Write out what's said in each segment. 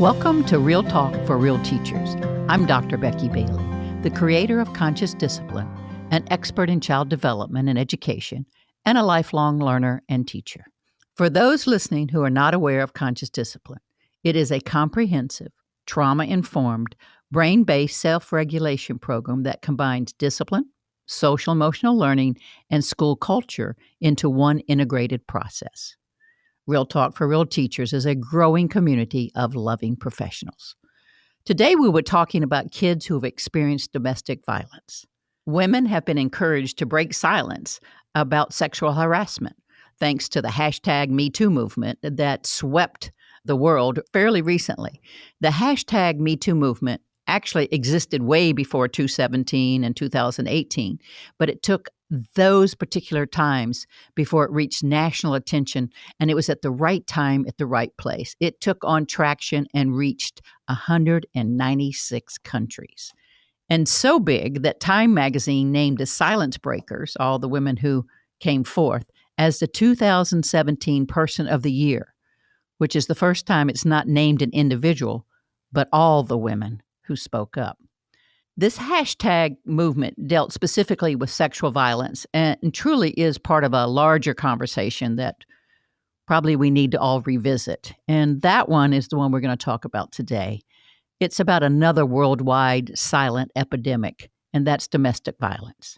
Welcome to Real Talk for Real Teachers. I'm Dr. Becky Bailey, the creator of Conscious Discipline, an expert in child development and education, and a lifelong learner and teacher. For those listening who are not aware of Conscious Discipline, it is a comprehensive, trauma-informed, brain-based self-regulation program that combines discipline, social-emotional learning, and school culture into one integrated process. Real Talk for Real Teachers is a growing community of loving professionals. Today, we were talking about kids who have experienced domestic violence. Women have been encouraged to break silence about sexual harassment, thanks to the hashtag #MeToo movement that swept the world fairly recently. The hashtag #MeToo movement actually existed way before 2017 and 2018, but it took those particular times before it reached national attention, and it was at the right time at the right place. It took on traction and reached 196 countries. And so big that Time magazine named the Silence Breakers, all the women who came forth, as the 2017 Person of the Year, which is the first time it's not named an individual, but all the women who spoke up. This hashtag movement dealt specifically with sexual violence and truly is part of a larger conversation that probably we need to all revisit. And that one is the one we're going to talk about today. It's about another worldwide silent epidemic, and that's domestic violence.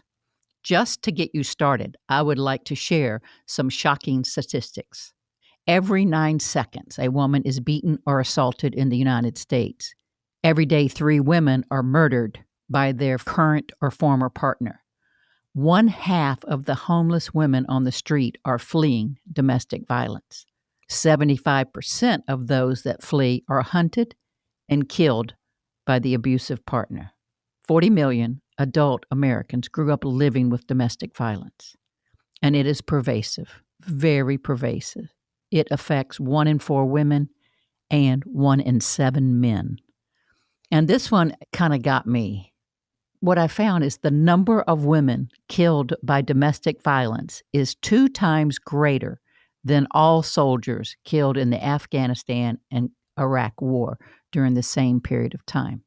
Just to get you started, I would like to share some shocking statistics. Every 9 seconds, a woman is beaten or assaulted in the United States. Every day, 3 women are murdered by their current or former partner. 1/2 of the homeless women on the street are fleeing domestic violence. 75% of those that flee are hunted and killed by the abusive partner. 40 million adult Americans grew up living with domestic violence, and it is pervasive, very pervasive. It affects 1 in 4 women and 1 in 7 men. And this one kind of got me. What I found is the number of women killed by domestic violence is 2 times greater than all soldiers killed in the Afghanistan and Iraq war during the same period of time.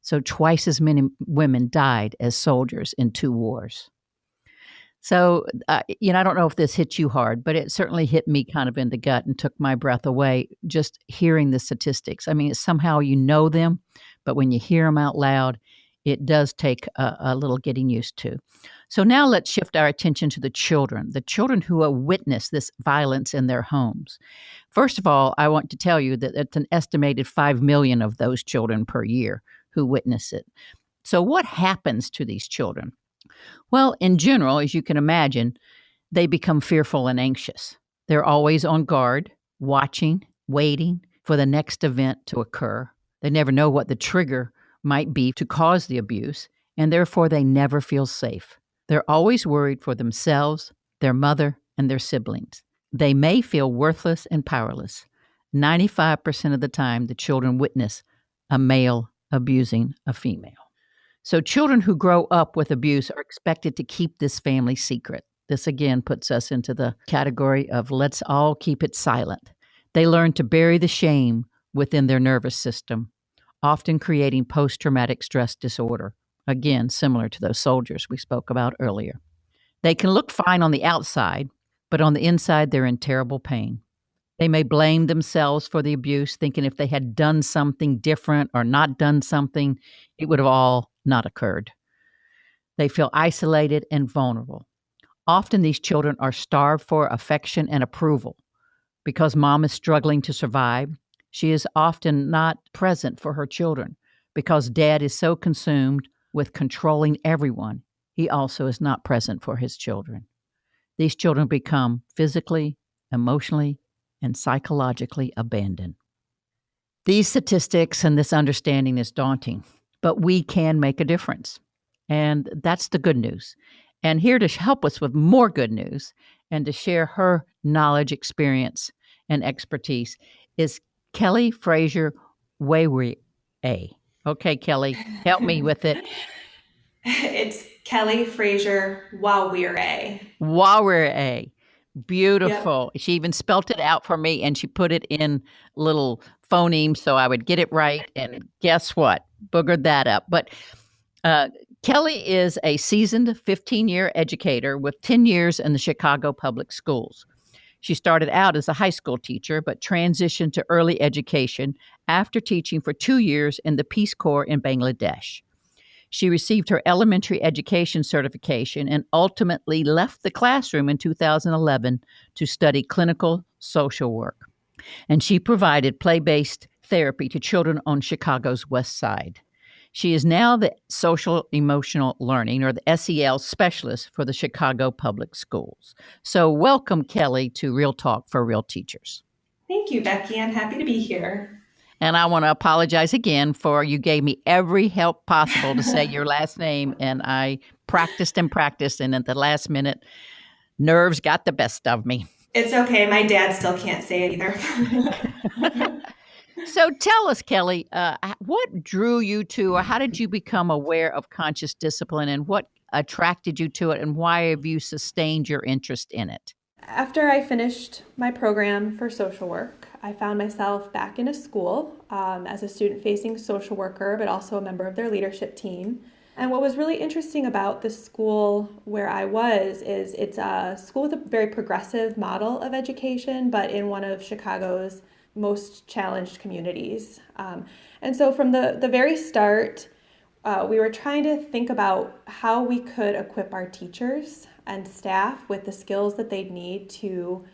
So twice as many women died as soldiers in 2 wars. So, I don't know if this hit you hard, but it certainly hit me kind of in the gut and took my breath away just hearing the statistics. I mean, somehow you know them, but when you hear them out loud, it does take a little getting used to. So now let's shift our attention to the children who have witnessed this violence in their homes. First of all, I want to tell you that it's an estimated 5 million of those children per year who witness it. So what happens to these children? Well, in general, as you can imagine, they become fearful and anxious. They're always on guard, watching, waiting for the next event to occur. They never know what the trigger might be to cause the abuse, and therefore they never feel safe. They're always worried for themselves, their mother, and their siblings. They may feel worthless and powerless. 95% of the time, the children witness a male abusing a female. So children who grow up with abuse are expected to keep this family secret. This again puts us into the category of let's all keep it silent. They learn to bury the shame within their nervous system, often creating post-traumatic stress disorder, again, similar to those soldiers we spoke about earlier. They can look fine on the outside, but on the inside, they're in terrible pain. They may blame themselves for the abuse, thinking if they had done something different or not done something, it would have all not occurred. They feel isolated and vulnerable. Often these children are starved for affection and approval. Because mom is struggling to survive, she is often not present for her children. Because dad is so consumed with controlling everyone, he also is not present for his children. These children become physically, emotionally, and psychologically abandoned. These statistics and this understanding is daunting, but we can make a difference. And that's the good news. And here to help us with more good news and to share her knowledge, experience, and expertise is Kelly Frazier-Wawire. Okay, Kelly, help me with it. It's Kelly Frazier-Wawire. Wawire. Beautiful. Yep. She even spelt it out for me, and she put it in little phonemes so I would get it right. And guess what? Boogered that up. But Kelly is a seasoned 15-year educator with 10 years in the Chicago public schools. She started out as a high school teacher, but transitioned to early education after teaching for 2 years in the Peace Corps in Bangladesh. She received her elementary education certification and ultimately left the classroom in 2011 to study clinical social work. And she provided play-based therapy to children on Chicago's West Side. She is now the social emotional learning, or the SEL specialist for the Chicago Public Schools. So welcome, Kelly, to Real Talk for Real Teachers. Thank you, Becky. I'm happy to be here. And I want to apologize again for you gave me every help possible to say your last name, and I practiced, and at the last minute, nerves got the best of me. It's okay. My dad still can't say it either. So tell us, Kelly, what drew you to, or how did you become aware of conscious discipline, and what attracted you to it, and why have you sustained your interest in it? After I finished my program for social work, I found myself back in a school as a student-facing social worker, but also a member of their leadership team. And what was really interesting about the school where I was is it's a school with a very progressive model of education, but in one of Chicago's most challenged communities. And so from the very start, we were trying to think about how we could equip our teachers and staff with the skills that they'd need to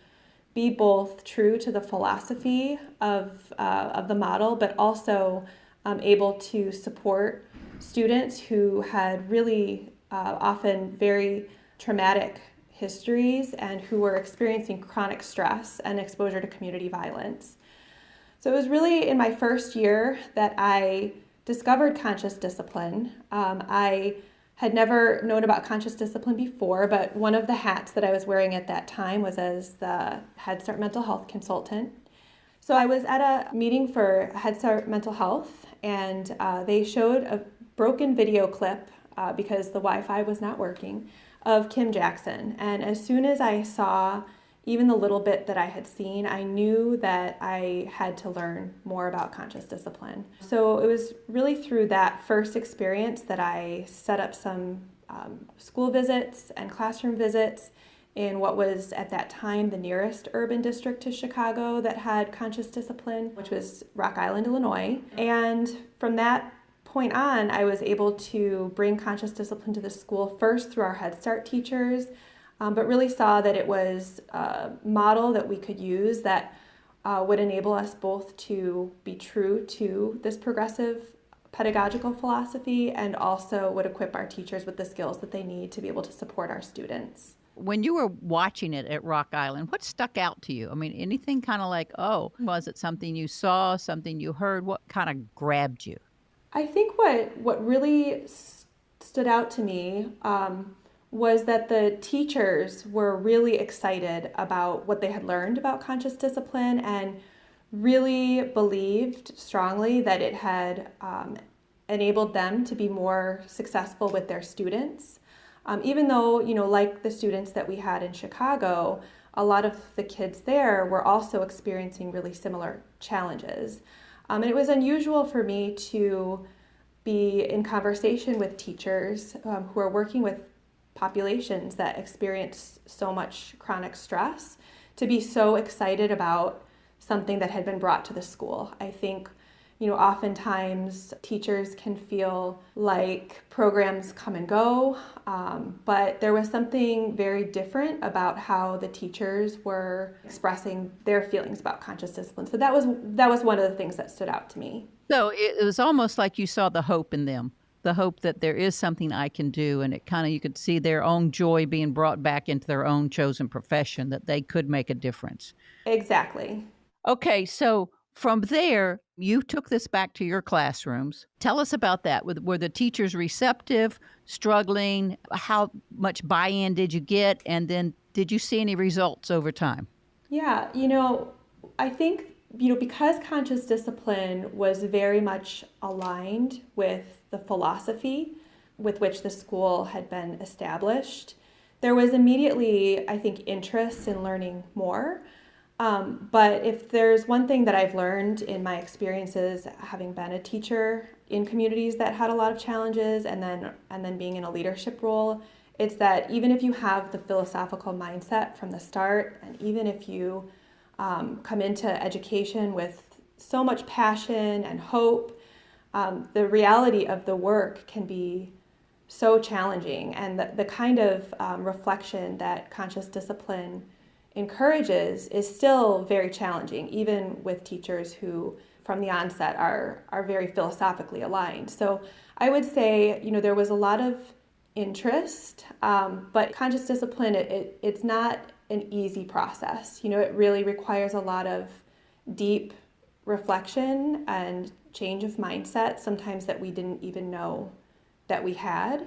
be both true to the philosophy of the model, but also able to support students who had really often very traumatic histories and who were experiencing chronic stress and exposure to community violence. So it was really in my first year that I discovered conscious discipline. I had never known about conscious discipline before, but one of the hats that I was wearing at that time was as the Head Start mental health consultant. So I was at a meeting for Head Start mental health, and they showed a broken video clip because the Wi-Fi was not working of Kim Jackson. And as soon as I saw even the little bit that I had seen, I knew that I had to learn more about conscious discipline. So it was really through that first experience that I set up some school visits and classroom visits in what was at that time the nearest urban district to Chicago that had conscious discipline, which was Rock Island, Illinois. And from that point on, I was able to bring conscious discipline to the school first through our Head Start teachers, but really saw that it was a model that we could use that would enable us both to be true to this progressive pedagogical philosophy and also would equip our teachers with the skills that they need to be able to support our students. When you were watching it at Rock Island, what stuck out to you? I mean, anything kind of like, oh, was it something you saw, something you heard? What kind of grabbed you? I think what really stood out to me was that the teachers were really excited about what they had learned about conscious discipline and really believed strongly that it had enabled them to be more successful with their students. Even though, like the students that we had in Chicago, a lot of the kids there were also experiencing really similar challenges. And it was unusual for me to be in conversation with teachers who are working with populations that experience so much chronic stress to be so excited about something that had been brought to the school. I think, oftentimes teachers can feel like programs come and go, but there was something very different about how the teachers were expressing their feelings about conscious discipline. So that was one of the things that stood out to me. So it was almost like you saw the hope in them, the hope that there is something I can do, and it kind of, you could see their own joy being brought back into their own chosen profession, that they could make a difference. Exactly. Okay, so from there, you took this back to your classrooms. Tell us about that. Were the teachers receptive, struggling? How much buy-in did you get? And then did you see any results over time? Yeah, I think, because conscious discipline was very much aligned with the philosophy with which the school had been established, there was immediately, I think, interest in learning more. But if there's one thing that I've learned in my experiences having been a teacher in communities that had a lot of challenges and then being in a leadership role, it's that even if you have the philosophical mindset from the start, and even if you come into education with so much passion and hope, the reality of the work can be so challenging. And the kind of reflection that conscious discipline encourages is still very challenging, even with teachers who from the onset are very philosophically aligned. So I would say, there was a lot of interest, but conscious discipline, it's not an easy process. It really requires a lot of deep reflection and change of mindset, sometimes that we didn't even know that we had.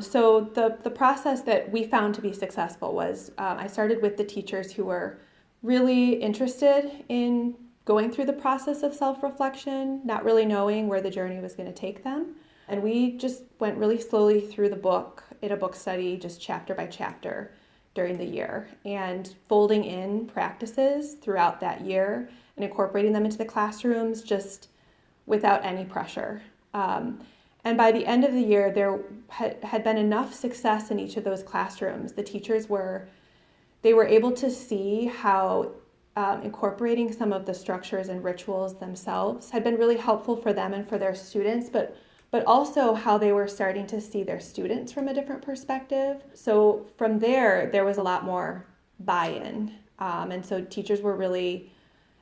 So the process that we found to be successful was I started with the teachers who were really interested in going through the process of self-reflection, not really knowing where the journey was going to take them. And we just went really slowly through the book in a book study, just chapter by chapter during the year, and folding in practices throughout that year and incorporating them into the classrooms just without any pressure. And by the end of the year, there had been enough success in each of those classrooms. The teachers were able to see how incorporating some of the structures and rituals themselves had been really helpful for them and for their students, but also how they were starting to see their students from a different perspective. So from there was a lot more buy-in. And so teachers were really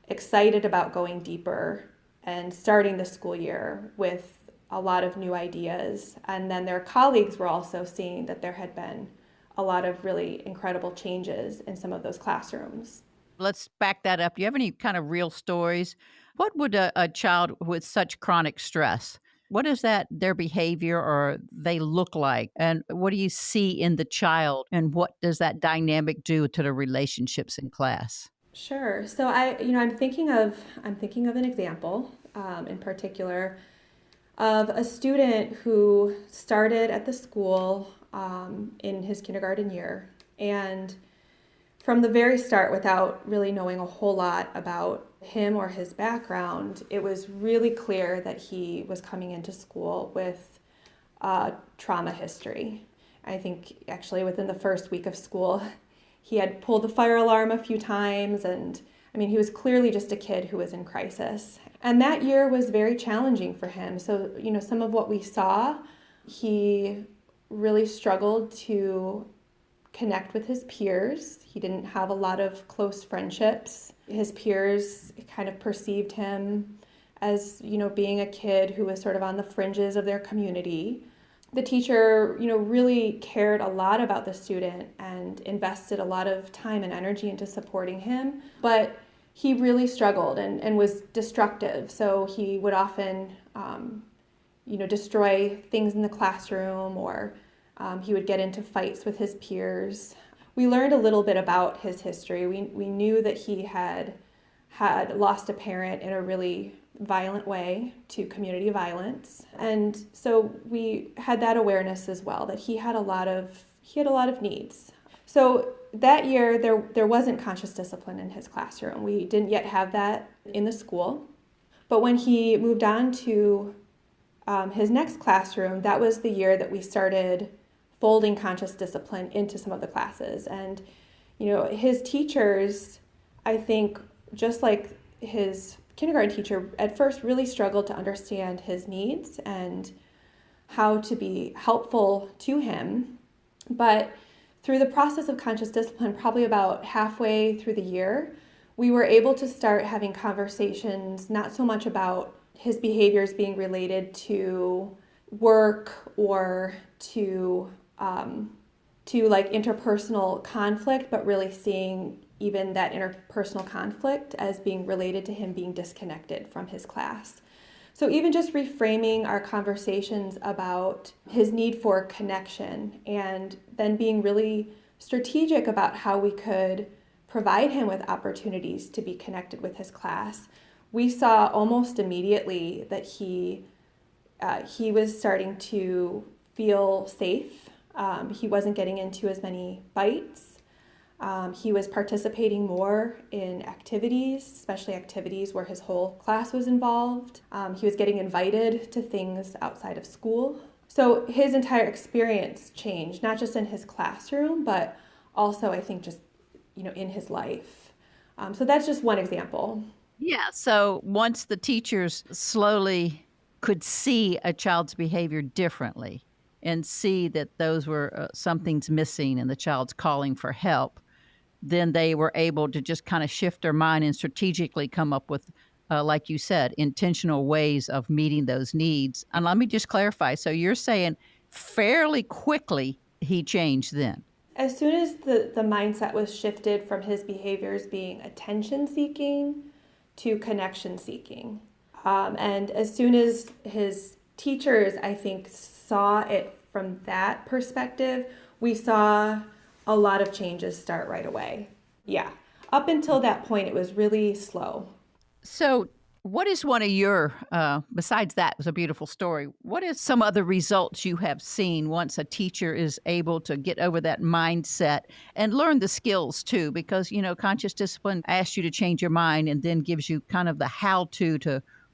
excited about going deeper and starting the school year with a lot of new ideas. And then their colleagues were also seeing that there had been a lot of really incredible changes in some of those classrooms. Let's back that up. Do you have any kind of real stories? What would a child with such chronic stress, what is that, their behavior or they look like? And what do you see in the child? And what does that dynamic do to the relationships in class? Sure. So I'm thinking of an example in particular of a student who started at the school in his kindergarten year. And from the very start, without really knowing a whole lot about him or his background, it was really clear that he was coming into school with trauma history. I think actually within the first week of school, he had pulled the fire alarm a few times, and he was clearly just a kid who was in crisis. And that year was very challenging for him. So, some of what we saw, he really struggled to connect with his peers. He didn't have a lot of close friendships. His peers kind of perceived him as, being a kid who was sort of on the fringes of their community. The teacher, really cared a lot about the student and invested a lot of time and energy into supporting him, but he really struggled and was destructive. So he would often, destroy things in the classroom, or he would get into fights with his peers. We learned a little bit about his history. We knew that he had lost a parent in a really violent way to community violence. And so we had that awareness as well, that he had a lot of needs. So that year there wasn't conscious discipline in his classroom. We didn't yet have that in the school. But when he moved on to his next classroom, that was the year that we started folding conscious discipline into some of the classes. And, his teachers, I think, just like his kindergarten teacher, at first really struggled to understand his needs and how to be helpful to him. But through the process of conscious discipline, probably about halfway through the year, we were able to start having conversations, not so much about his behaviors being related to work or to like interpersonal conflict, but really seeing even that interpersonal conflict as being related to him being disconnected from his class. So even just reframing our conversations about his need for connection, and then being really strategic about how we could provide him with opportunities to be connected with his class, we saw almost immediately that he was starting to feel safe. He wasn't getting into as many fights. He was participating more in activities, especially activities where his whole class was involved. He was getting invited to things outside of school. So his entire experience changed, not just in his classroom, but also I think just, in his life. So that's just one example. Yeah. So once the teachers slowly could see a child's behavior differently and see that those were something's missing and the child's calling for help, then they were able to just kind of shift their mind and strategically come up with, like you said, intentional ways of meeting those needs. And let me just clarify. So you're saying fairly quickly he changed then? As soon as the mindset was shifted from his behaviors being attention seeking to connection seeking. And as soon as his teachers, I think, saw it from that perspective, we saw a lot of changes start right away. Yeah. Up until that point, it was really slow. So, what is one of your, besides that, it was a beautiful story. What is some other results you have seen once a teacher is able to get over that mindset and learn the skills too? Because, conscious discipline asks you to change your mind and then gives you kind of the how to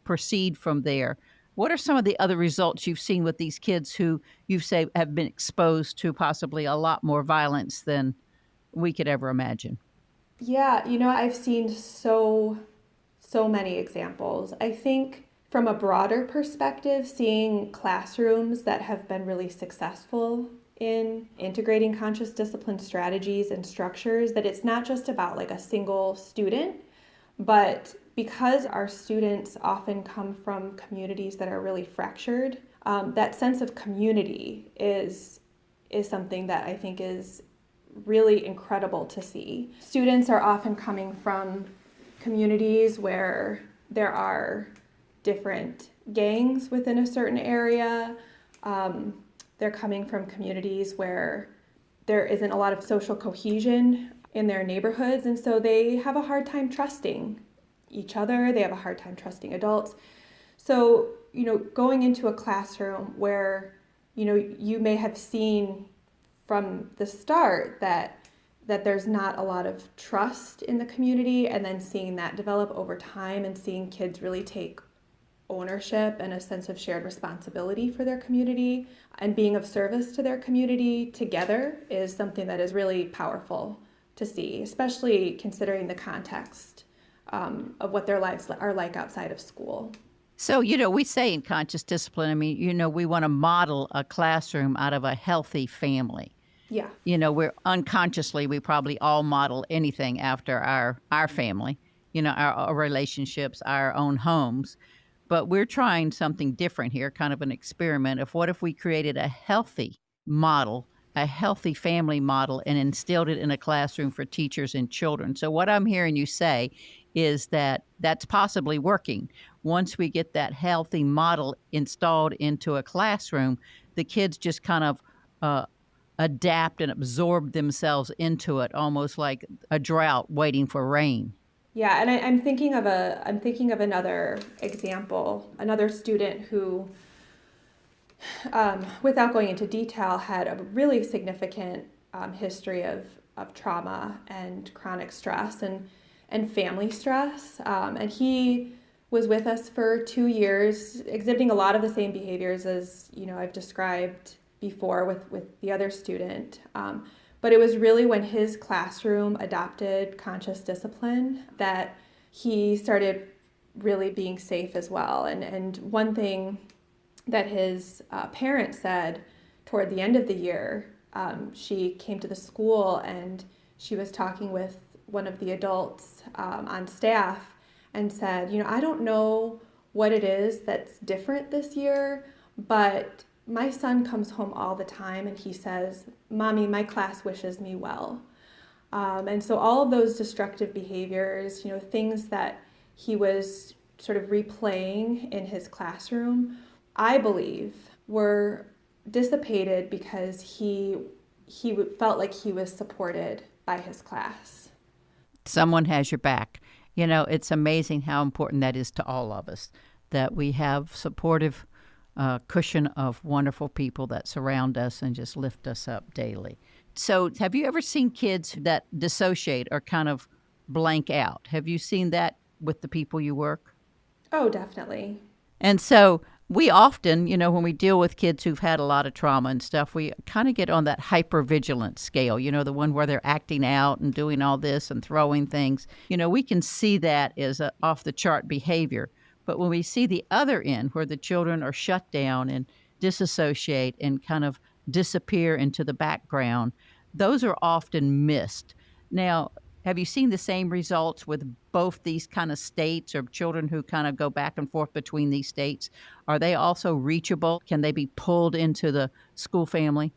proceed from there. What are some of the other results you've seen with these kids who you say have been exposed to possibly a lot more violence than we could ever imagine? Yeah, I've seen so many examples. I think from a broader perspective, seeing classrooms that have been really successful in integrating conscious discipline strategies and structures, that it's not just about like a single student, but because our students often come from communities that are really fractured, that sense of community is something that I think is really incredible to see. Students are often coming from communities where there are different gangs within a certain area. They're coming from communities where there isn't a lot of social cohesion in their neighborhoods, and so they have a hard time trusting each other. They have a hard time trusting adults. So, going into a classroom where, you may have seen from the start that there's not a lot of trust in the community, and then seeing that develop over time and seeing kids really take ownership and a sense of shared responsibility for their community and being of service to their community together is something that is really powerful to see, especially considering the context of what their lives are like outside of school. So, we say in conscious discipline, we want to model a classroom out of a healthy family. Yeah. We're unconsciously, we probably all model anything after our family, our relationships, our own homes. But we're trying something different here, kind of an experiment of what if we created a healthy model, a healthy family model, and instilled it in a classroom for teachers and children. So what I'm hearing you say is that that's possibly working. Once we get that healthy model installed into a classroom, the kids just kind of adapt and absorb themselves into it, almost like a drought waiting for rain. Yeah, and I'm thinking of another example, another student who, without going into detail, had a really significant history of trauma and chronic stress and family stress. And he was with us for 2 years, exhibiting a lot of the same behaviors as I've described before with the other student. But it was really when his classroom adopted conscious discipline that he started really being safe as well. And one thing that his parents said toward the end of the year, she came to the school and she was talking with one of the adults on staff and said, I don't know what it is that's different this year, but my son comes home all the time and he says, Mommy, my class wishes me well. And so all of those destructive behaviors, things that he was sort of replaying in his classroom, I believe were dissipated because he felt like he was supported by his class. Someone has your back. It's amazing how important that is to all of us, that we have supportive cushion of wonderful people that surround us and just lift us up daily. So, have you ever seen kids that dissociate or kind of blank out? Have you seen that with the people you work? Oh, definitely. And so we often, when we deal with kids who've had a lot of trauma and stuff, we kind of get on that hypervigilance scale, the one where they're acting out and doing all this and throwing things. We can see that as a off the chart behavior. But when we see the other end where the children are shut down and disassociate and kind of disappear into the background, those are often missed. Now, have you seen the same results with both these kind of states or children who kind of go back and forth between these states? Are they also reachable? Can they be pulled into the school family?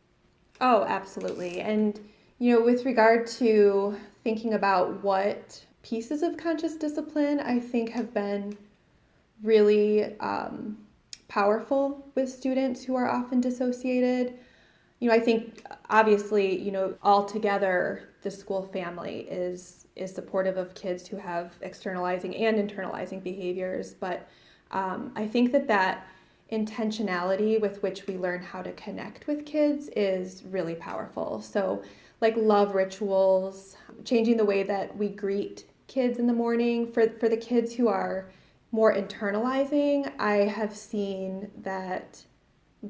Oh, absolutely. And, with regard to thinking about what pieces of conscious discipline I think have been really powerful with students who are often dissociated, I think obviously, altogether the school family is supportive of kids who have externalizing and internalizing behaviors. But I think that intentionality with which we learn how to connect with kids is really powerful. So like love rituals, changing the way that we greet kids in the morning. For the kids who are more internalizing, I have seen that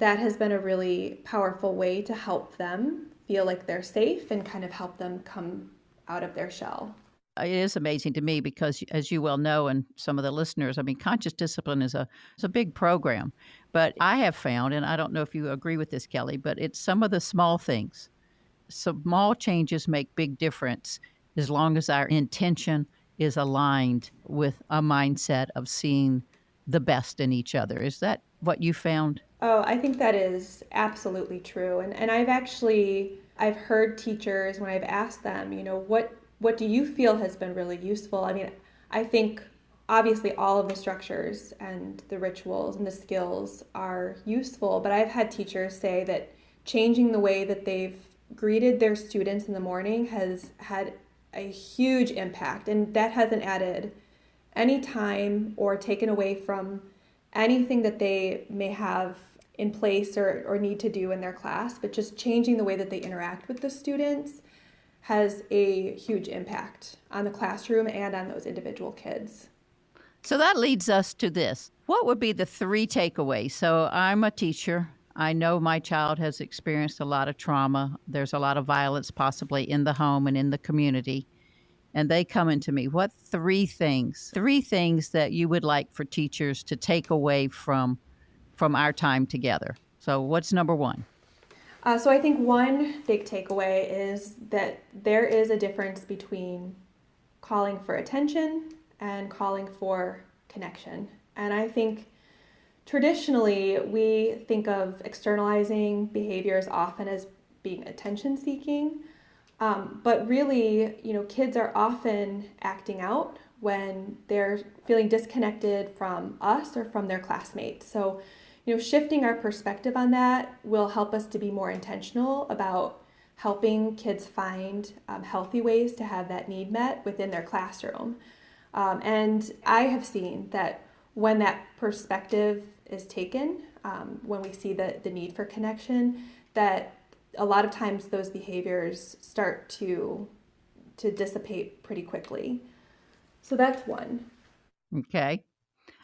has been a really powerful way to help them feel like they're safe and kind of help them come out of their shell. It is amazing to me because, as you well know, and some of the listeners, conscious discipline is a big program. But I have found, and I don't know if you agree with this, Kelly, but it's some of the small things. Small changes make big difference as long as our intention is aligned with a mindset of seeing the best in each other. Is that what you found? Oh, I think that is absolutely true. And I've heard teachers when I've asked them, what do you feel has been really useful? I think obviously all of the structures and the rituals and the skills are useful, but I've had teachers say that changing the way that they've greeted their students in the morning has had a huge impact, and that hasn't added any time or taken away from anything that they may have in place or need to do in their class, but just changing the way that they interact with the students has a huge impact on the classroom and on those individual kids. So that leads us to this. What would be the 3 takeaways? So I'm a teacher. I know my child has experienced a lot of trauma. There's a lot of violence possibly in the home and in the community. And they come into me. What 3 things that you would like for teachers to take away from our time together? So what's number 1? So I think one big takeaway is that there is a difference between calling for attention and calling for connection. And I think traditionally we think of externalizing behaviors often as being attention seeking. But really, kids are often acting out when they're feeling disconnected from us or from their classmates. So, shifting our perspective on that will help us to be more intentional about helping kids find healthy ways to have that need met within their classroom. And I have seen that when that perspective is taken, when we see the need for connection, that a lot of times those behaviors start to dissipate pretty quickly. So that's one. Okay.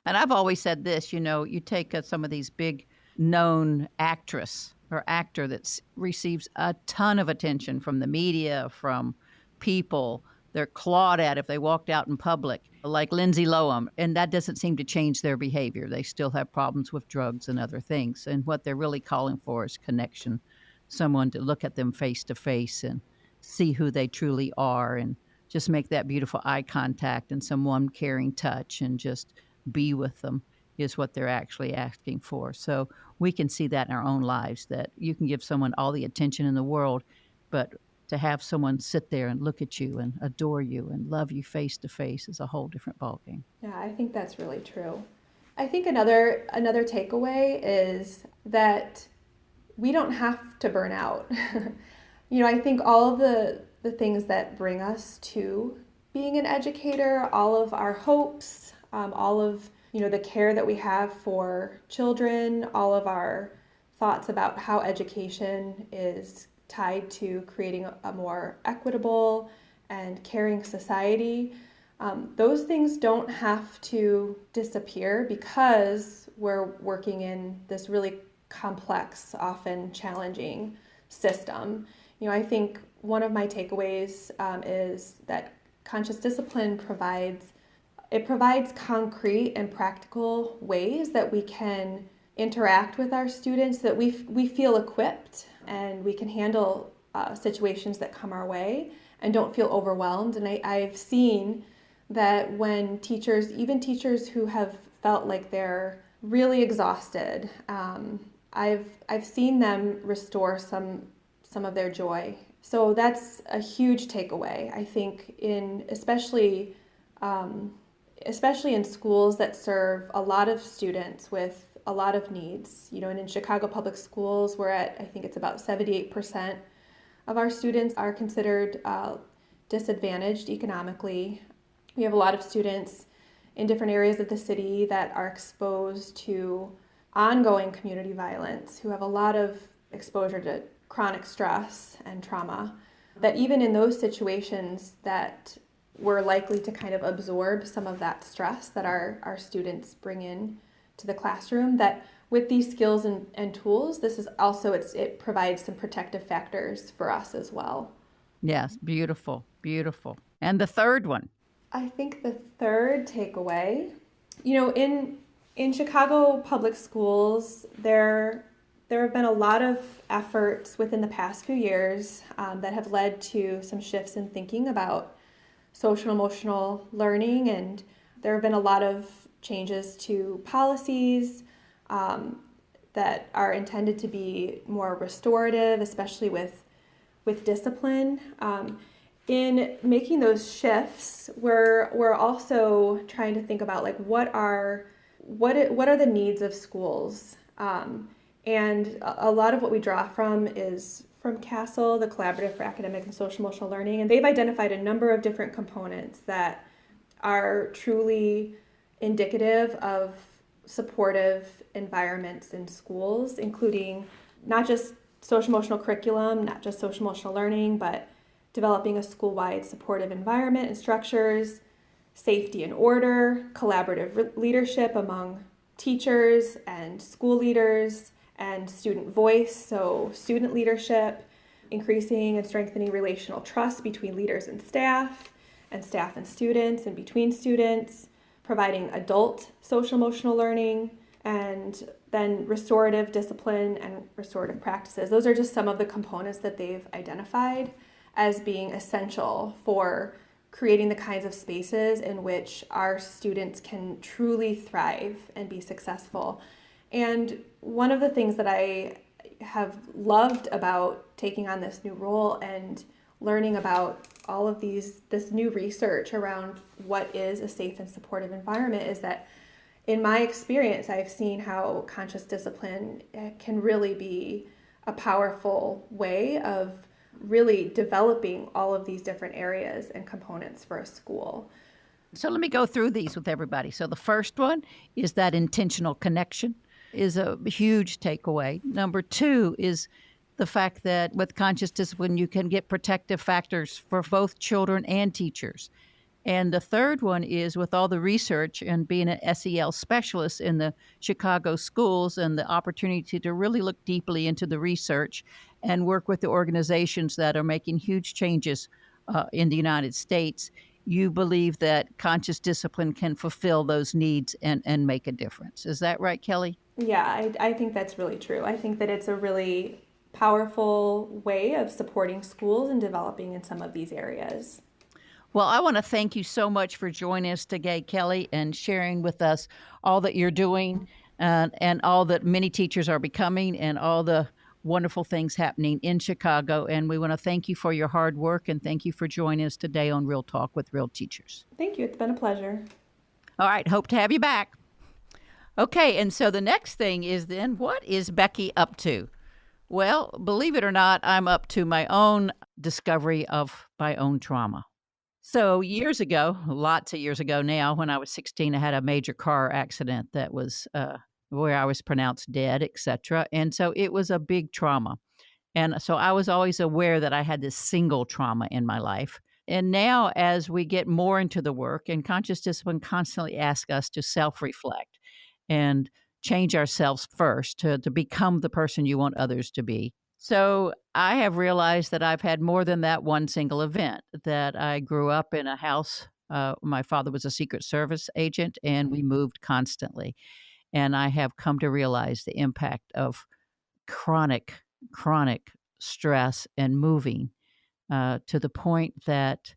And I've always said this, you take some of these big known actress or actor that receives a ton of attention from the media, from people. They're clawed at if they walked out in public, like Lindsay Lohan, and that doesn't seem to change their behavior. They still have problems with drugs and other things. And what they're really calling for is connection, someone to look at them face to face and see who they truly are and just make that beautiful eye contact and some warm, caring touch and just be with them is what they're actually asking for. So we can see that in our own lives, that you can give someone all the attention in the world, but to have someone sit there and look at you and adore you and love you face to face is a whole different ballgame. Yeah, I think that's really true. I think another takeaway is that we don't have to burn out. I think all of the things that bring us to being an educator, all of our hopes, all of the care that we have for children, all of our thoughts about how education is tied to creating a more equitable and caring society. Those things don't have to disappear because we're working in this really complex, often challenging system. I think one of my takeaways is that conscious discipline provides concrete and practical ways that we can interact with our students, that we feel equipped and we can handle situations that come our way and don't feel overwhelmed. And I've seen that when teachers, even teachers who have felt like they're really exhausted, I've seen them restore some of their joy. So that's a huge takeaway, I think, especially in schools that serve a lot of students with a lot of needs. And in Chicago public schools, we're at, I think it's about 78% of our students are considered disadvantaged economically. We have a lot of students in different areas of the city that are exposed to ongoing community violence, who have a lot of exposure to chronic stress and trauma, that even in those situations that we're likely to kind of absorb some of that stress that our students bring in to the classroom, that with these skills and tools, this is also, it provides some protective factors for us as well. Yes, beautiful, beautiful. And the third one? I think the third takeaway, in Chicago public schools, there have been a lot of efforts within the past few years that have led to some shifts in thinking about social emotional learning, and there have been a lot of changes to policies that are intended to be more restorative, especially with discipline. In making those shifts, we're also trying to think about what are the needs of schools, and a lot of what we draw from is from CASEL, the Collaborative for Academic and Social Emotional Learning, and they've identified a number of different components that are truly indicative of supportive environments in schools, including not just social emotional curriculum, not just social emotional learning, but developing a school-wide supportive environment and structures, safety and order, collaborative leadership among teachers and school leaders, and student voice, so student leadership, increasing and strengthening relational trust between leaders and staff and students, and between students, providing adult social emotional learning, and then restorative discipline and restorative practices. Those are just some of the components that they've identified as being essential for creating the kinds of spaces in which our students can truly thrive and be successful. And one of the things that I have loved about taking on this new role and learning about all of this new research around what is a safe and supportive environment is that in my experience, I've seen how conscious discipline can really be a powerful way of really developing all of these different areas and components for a school. So let me go through these with everybody. So the first one is that intentional connection is a huge takeaway. Number two is the fact that with conscious discipline, you can get protective factors for both children and teachers. And the third one is with all the research and being an SEL specialist in the Chicago schools and the opportunity to really look deeply into the research and work with the organizations that are making huge changes in the United States, you believe that conscious discipline can fulfill those needs and make a difference. Is that right, Kelly? Yeah, I think that's really true. I think that it's a really powerful way of supporting schools and developing in some of these areas. Well, I want to thank you so much for joining us today, Kelly, and sharing with us all that you're doing and all that many teachers are becoming and all the wonderful things happening in Chicago. And we want to thank you for your hard work and thank you for joining us today on Real Talk with Real Teachers. Thank you. It's been a pleasure. All right. Hope to have you back. Okay. And so the next thing is then, what is Becky up to? Well, believe it or not, I'm up to my own discovery of my own trauma. So years ago, lots of years ago now, when I was 16, I had a major car accident that was where I was pronounced dead, etc. And so it was a big trauma. And so I was always aware that I had this single trauma in my life. And now, as we get more into the work, and conscious discipline constantly asks us to self reflect and change ourselves first to become the person you want others to be. So I have realized that I've had more than that one single event, that I grew up in a house. My father was a Secret Service agent, and we moved constantly. And I have come to realize the impact of chronic stress and moving to the point that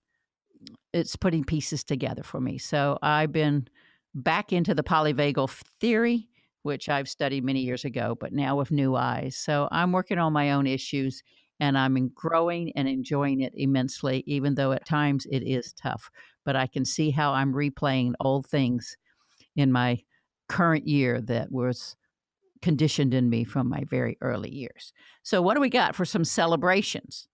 it's putting pieces together for me. So I've been back into the polyvagal theory, which I've studied many years ago, but now with new eyes. So I'm working on my own issues, and I'm growing and enjoying it immensely, even though at times it is tough. But I can see how I'm replaying old things in my current year that was conditioned in me from my very early years. So what do we got for some celebrations?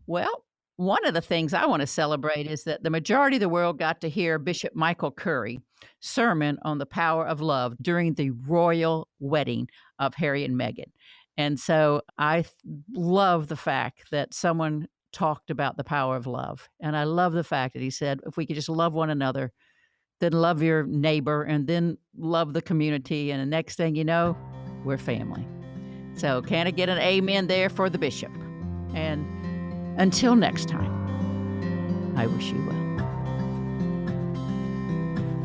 Well, one of the things I want to celebrate is that the majority of the world got to hear Bishop Michael Curry's sermon on the power of love during the royal wedding of Harry and Meghan. And so I love the fact that someone talked about the power of love. And I love the fact that he said, if we could just love one another, then love your neighbor, and then love the community. And the next thing you know, we're family. So can I get an amen there for the bishop? And until next time, I wish you well.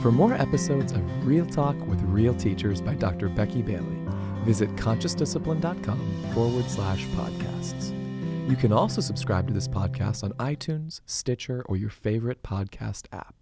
For more episodes of Real Talk with Real Teachers by Dr. Becky Bailey, visit consciousdiscipline.com/podcasts. You can also subscribe to this podcast on iTunes, Stitcher, or your favorite podcast app.